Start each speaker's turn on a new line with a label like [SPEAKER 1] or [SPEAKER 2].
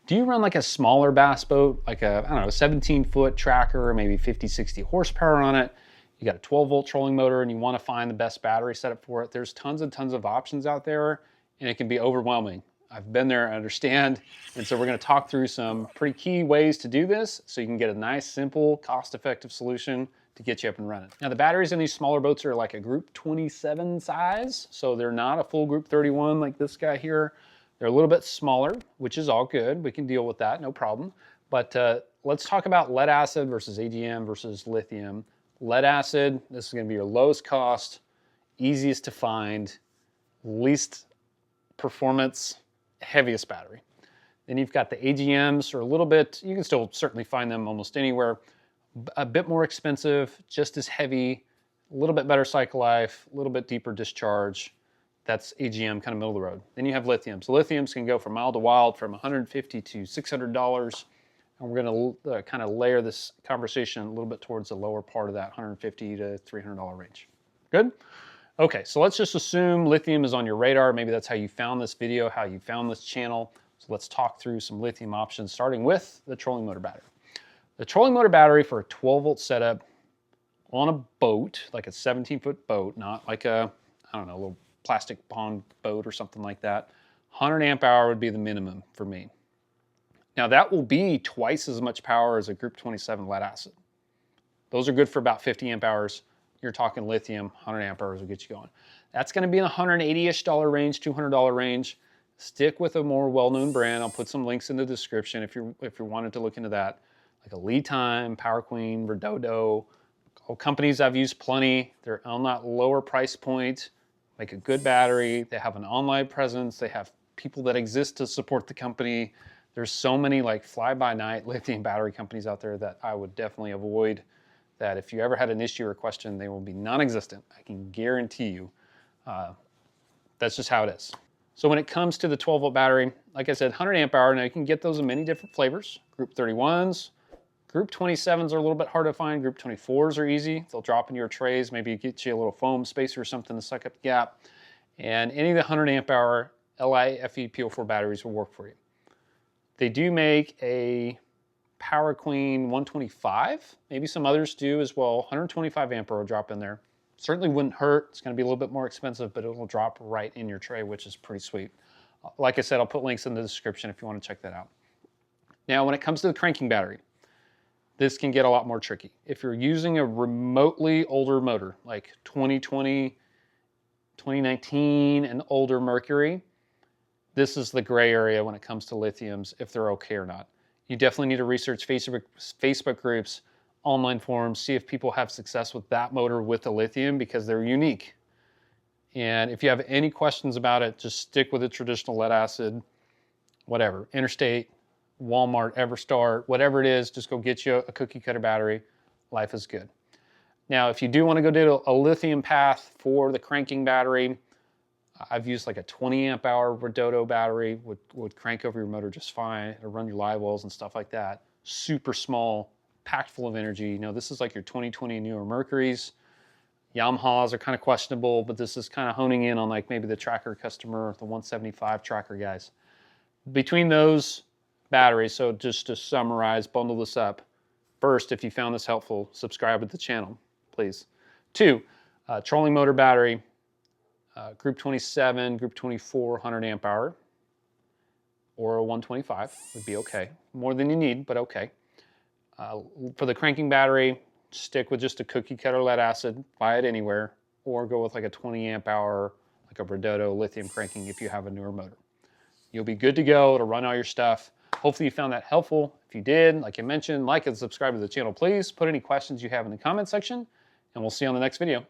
[SPEAKER 1] Do you run like a smaller bass boat, like a, I don't know, 17-foot tracker, maybe 50, 60 horsepower on it? You got a 12-volt trolling motor and you want to find the best battery setup for it. There's tons and tons of options out there, and it can be overwhelming. I've been there, I understand. And so we're going to talk through some pretty key ways to do this so you can get a nice, simple, cost-effective solution to get you up and running. Now the batteries in these smaller boats are like a Group 27 size, so they're not a full Group 31 like this guy here. They're a little bit smaller, which is all good. We can deal with that, no problem. But let's talk about lead acid versus AGM versus lithium. Lead acid, this is going to be your lowest cost, easiest to find, least performance, heaviest battery. Then you've got the AGMs, or a little bit, you can still certainly find them almost anywhere, a bit more expensive, just as heavy, a little bit better cycle life, a little bit deeper discharge. That's AGM, kind of middle of the road. Then you have lithium. So lithiums can go from mild to wild, from $150 to $600. And we're going to kind of layer this conversation a little bit towards the lower part of that $150 to $300 range. Good? Okay, so let's just assume lithium is on your radar. Maybe that's how you found this video, how you found this channel. So let's talk through some lithium options, starting with the trolling motor battery. The trolling motor battery for a 12-volt setup on a boat, like a 17-foot boat, not like a, I don't know, a little plastic pond boat or something like that, 100 amp hour would be the minimum for me. Now that will be twice as much power as a Group 27 lead acid. Those are good for about 50 amp hours. You're talking lithium, 100 amp hours will get you going. That's going to be in the $180-ish range, $200 range. Stick with a more well-known brand. I'll put some links in the description if you're wanting to look into that. Like a LiTime, Power Queen, Redodo, all companies I've used plenty. They're on that lower price point, make a good battery. They have an online presence. They have people that exist to support the company. There's so many like fly-by-night lithium battery companies out there that I would definitely avoid, that if you ever had an issue or question, they will be non-existent. I can guarantee you. That's just how it is. So when it comes to the 12-volt battery, like I said, 100 amp hour, now you can get those in many different flavors. Group 31s, Group 27s are a little bit hard to find. Group 24s are easy. They'll drop into your trays, maybe get you a little foam spacer or something to suck up the gap. And any of the 100 amp hour LiFe PO4 batteries will work for you. They do make a Power Queen 125. Maybe some others do as well. 125 amp hour will drop in there. Certainly wouldn't hurt. It's going to be a little bit more expensive, but it will drop right in your tray, which is pretty sweet. Like I said, I'll put links in the description if you want to check that out. Now, when it comes to the cranking battery, this can get a lot more tricky. If you're using a remotely older motor, like 2020, 2019 and older Mercury, this is the gray area when it comes to lithiums, if they're okay or not. You definitely need to research Facebook groups, online forums, see if people have success with that motor with the lithium, because they're unique. And if you have any questions about it, just stick with the traditional lead acid, whatever, Interstate, Walmart, Everstart, whatever it is, just go get you a cookie cutter battery. Life is good. Now, if you do want to go do a lithium path for the cranking battery, I've used like a 20 amp hour Redodo battery, would crank over your motor just fine. It'll run your live wells and stuff like that. Super small, packed full of energy. You know, this is like your 2020 newer Mercuries. Yamahas are kind of questionable, but this is kind of honing in on like maybe the tracker customer, the 175 tracker guys. Between those batteries, so just to summarize, bundle this up. First, if you found this helpful, subscribe to the channel, please. 2, trolling motor battery, Group 27, Group 24, 100 amp hour, or a 125 would be okay. More than you need, but okay. For the cranking battery, stick with just a cookie cutter lead acid, buy it anywhere, or go with like a 20 amp hour, like a Redodo lithium cranking if you have a newer motor. You'll be good to go to run all your stuff. Hopefully you found that helpful. If you did, like I mentioned, like and subscribe to the channel, please. Put any questions you have in the comment section, and we'll see you on the next video.